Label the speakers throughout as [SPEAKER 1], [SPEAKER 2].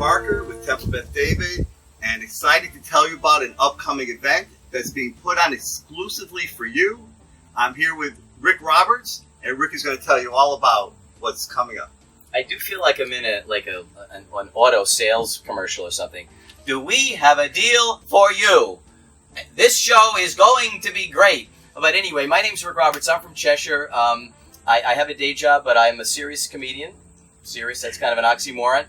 [SPEAKER 1] Barker with Temple Beth David, and excited to tell you about an upcoming event that's being put on exclusively for you. I'm here with Rick Roberts, and Rick is going to tell you all about what's coming up.
[SPEAKER 2] I do feel like I'm in an auto sales commercial or something. Do we have a deal for you? This show is going to be great. But anyway, my name's Rick Roberts. I'm from Cheshire. I have a day job, but I'm a serious comedian. Serious, that's kind of an oxymoron.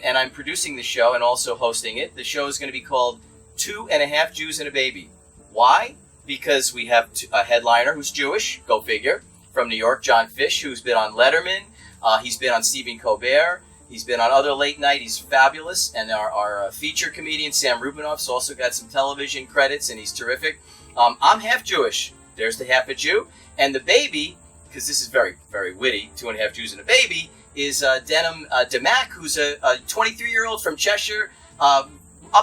[SPEAKER 2] And I'm producing the show and also hosting it. The show is going to be called 2.5 Jews and a Baby. Why? Because we have a headliner who's Jewish, go figure, from New York, John Fish, who's been on Letterman. He's been on Stephen Colbert. He's been on Other Late Night. He's fabulous. And our feature comedian, Sam Rubinoff's also got some television credits, and he's terrific. I'm half Jewish. There's the half a Jew. And the baby, because this is very, very witty, 2.5 Jews and a Baby, is Denham DeMack, who's a 23-year-old from Cheshire, up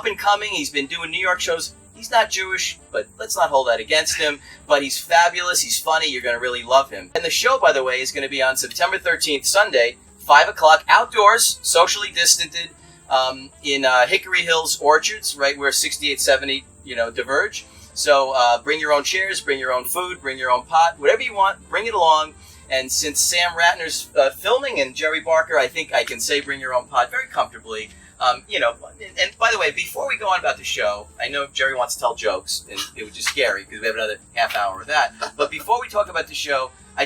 [SPEAKER 2] and coming. He's been doing New York shows. He's not Jewish, but let's not hold that against him. But he's fabulous. He's funny. You're going to really love him. And the show, by the way, is going to be on September 13th, Sunday, 5 o'clock, outdoors, socially distanced, in Hickory Hills Orchards, right where 6870, diverge. So bring your own chairs, bring your own food, bring your own pot, whatever you want, bring it along. And since Sam Ratner's filming and Jerry Barker, I think I can say bring your own pot very comfortably. And by the way, before we go on about the show, I know Jerry wants to tell jokes, and it was just scary because we have another half hour of that. But before we talk about the show, I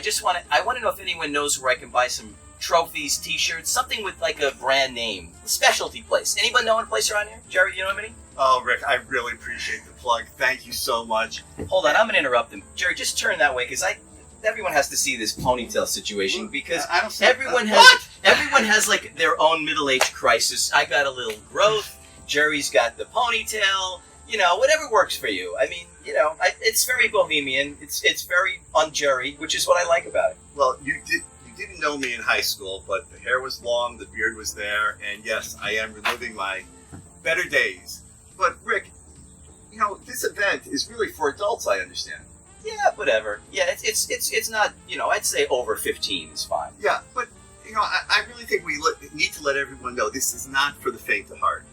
[SPEAKER 2] want to know if anyone knows where I can buy some trophies, T-shirts, something with like a brand name, a specialty place. Anyone know a place around here? Jerry, you know of any?
[SPEAKER 1] Oh, Rick, I really appreciate the plug. Thank you so much.
[SPEAKER 2] Hold on, I'm going to interrupt him. Jerry, just turn that way because everyone has to see this ponytail situation because everyone has like their own middle-age crisis. I got a little growth. Jerry's got the ponytail. Whatever works for you. I mean, it's very bohemian. It's very un-Jerry, which is what I like about it.
[SPEAKER 1] Well, you didn't know me in high school, but the hair was long, the beard was there, and yes, I am reliving my better days. But Rick, this event is really for adults, I understand.
[SPEAKER 2] Yeah, whatever. Yeah, it's not, I'd say over 15 is fine.
[SPEAKER 1] Yeah, but, I really think we need to let everyone know this is not for the faint of heart.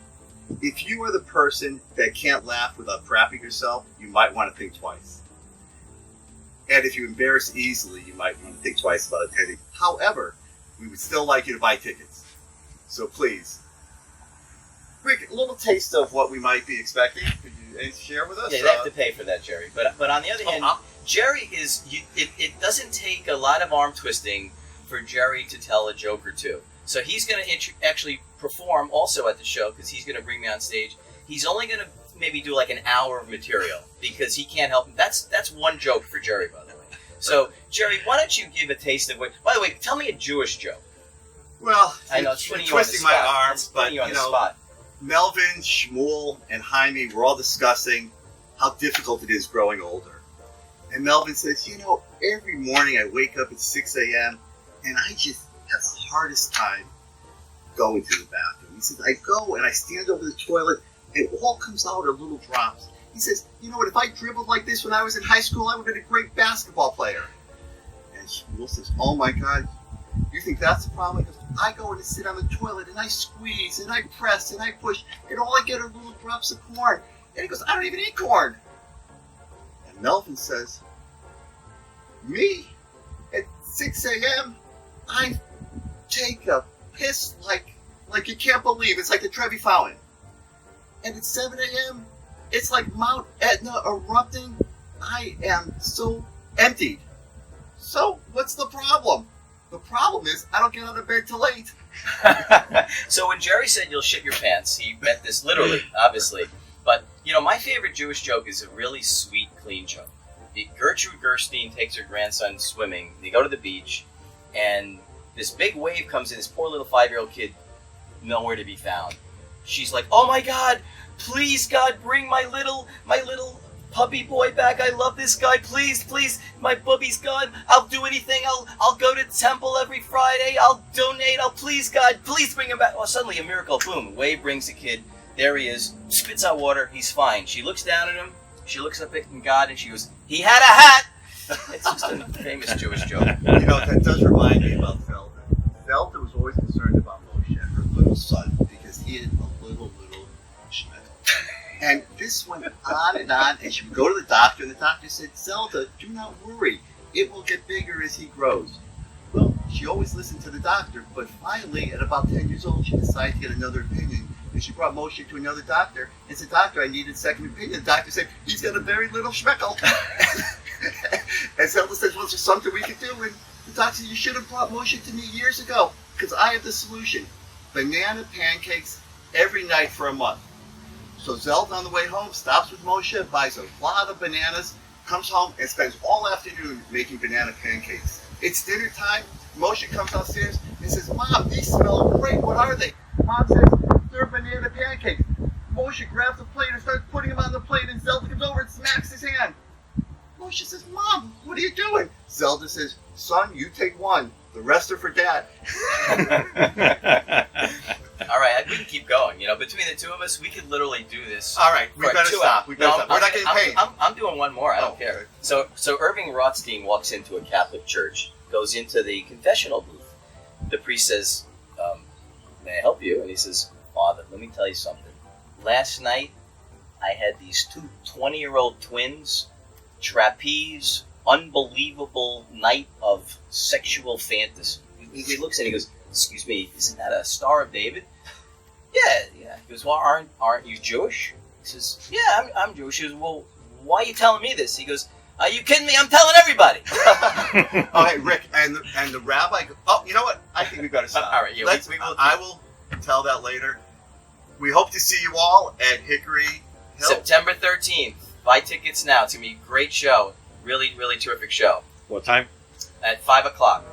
[SPEAKER 1] If you are the person that can't laugh without crapping yourself, you might want to think twice. And if you embarrass easily, you might want to think twice about attending. However, we would still like you to buy tickets. So please. Rick, a little taste of what we might be expecting. Could you share with us?
[SPEAKER 2] Yeah, they have to pay for that, Jerry. But on the other hand, Jerry it doesn't take a lot of arm twisting for Jerry to tell a joke or two. So he's going to actually perform also at the show because he's going to bring me on stage. He's only going to maybe do like an hour of material because he can't help him. That's one joke for Jerry, by the way. So, Jerry, why don't you give a taste of what... By the way, tell me a Jewish joke.
[SPEAKER 1] Well,
[SPEAKER 2] I know, it's
[SPEAKER 1] twisting my arms, but,
[SPEAKER 2] you know,
[SPEAKER 1] Melvin, Shmuel, and Jaime were all discussing how difficult it is growing older. And Melvin says, every morning I wake up at 6 a.m. and I just have the hardest time going to the bathroom. He says, I go and I stand over the toilet and it all comes out in little drops. He says, if I dribbled like this when I was in high school, I would have been a great basketball player. And Shmuel says, oh my God, you think that's a problem? He goes, I go and sit on the toilet and I squeeze and I press and I push and all I get are little drops of corn. And he goes, I don't even eat corn. And Melvin says, me, at 6 a.m., I take a piss like you can't believe. It's like the Trevi Fountain. And at 7 a.m., it's like Mount Etna erupting. I am so emptied. So, what's the problem? The problem is I don't get out of bed till 8.
[SPEAKER 2] So when Jerry said you'll shit your pants, he meant this literally, obviously. But, my favorite Jewish joke is a really sweet, clean joke. Gertrude Gerstein takes her grandson swimming. They go to the beach, and this big wave comes in. This poor little 5-year-old kid, nowhere to be found. She's like, oh my God, please God, bring my little puppy boy back. I love this guy. Please, my puppy's gone. I'll do anything. I'll go to temple every Friday. I'll donate. Please God, please bring him back. Oh, suddenly a miracle. Boom, wave brings the kid. There he is. Spits out water. He's fine. She looks down at him. She looks up at God and she goes, he had a hat. It's just a famous Jewish joke.
[SPEAKER 1] That does remind me about Felder. Felder was always concerned about Moshe, her little son, because he had on and on. And she would go to the doctor, and the doctor said, Zelda, do not worry. It will get bigger as he grows. Well, she always listened to the doctor, but finally, at about 10 years old, she decided to get another opinion. And she brought Moshe to another doctor and said, Doctor, I need a second opinion. The doctor said, he's got a very little schmeckle. And Zelda says, well, is there something we can do? And the doctor said, you should have brought Moshe to me years ago, because I have the solution. Banana pancakes every night for a month. So Zelda, on the way home, stops with Moshe, buys a lot of bananas, comes home, and spends all afternoon making banana pancakes. It's dinner time. Moshe comes downstairs and says, Mom, these smell great. What are they? Mom says, they're banana pancakes. Moshe grabs a plate and starts putting them on the plate, and Zelda comes over and smacks his hand. Moshe says, Mom, what are you doing? Zelda says, Son, you take one. The rest are for Dad.
[SPEAKER 2] All right, we can keep going. You know, between the two of us, we could literally do this.
[SPEAKER 1] All right, we
[SPEAKER 2] for
[SPEAKER 1] better
[SPEAKER 2] 2
[SPEAKER 1] stop.
[SPEAKER 2] hours.
[SPEAKER 1] We better stop. We're not getting paid.
[SPEAKER 2] I'm doing one more. I don't care.
[SPEAKER 1] Okay.
[SPEAKER 2] So Irving Rothstein walks into a Catholic church, goes into the confessional booth. The priest says, may I help you? And he says, Father, let me tell you something. Last night, I had these two 20-year-old twins, trapeze, unbelievable night of sexual fantasy. He looks at it and he goes, excuse me, isn't that a Star of David? Yeah. He goes, well, aren't you Jewish? He says, yeah, I'm Jewish. He goes, well, why are you telling me this? He goes, are you kidding me? I'm telling everybody.
[SPEAKER 1] Okay, Rick, and the rabbi. Oh, you know what? I think we've got to stop.
[SPEAKER 2] All right, yeah,
[SPEAKER 1] I will tell that later. We hope to see you all at Hickory Hill.
[SPEAKER 2] September 13th. Buy tickets now. It's going to be a great show. Really, really terrific show.
[SPEAKER 3] What time?
[SPEAKER 2] At 5 o'clock.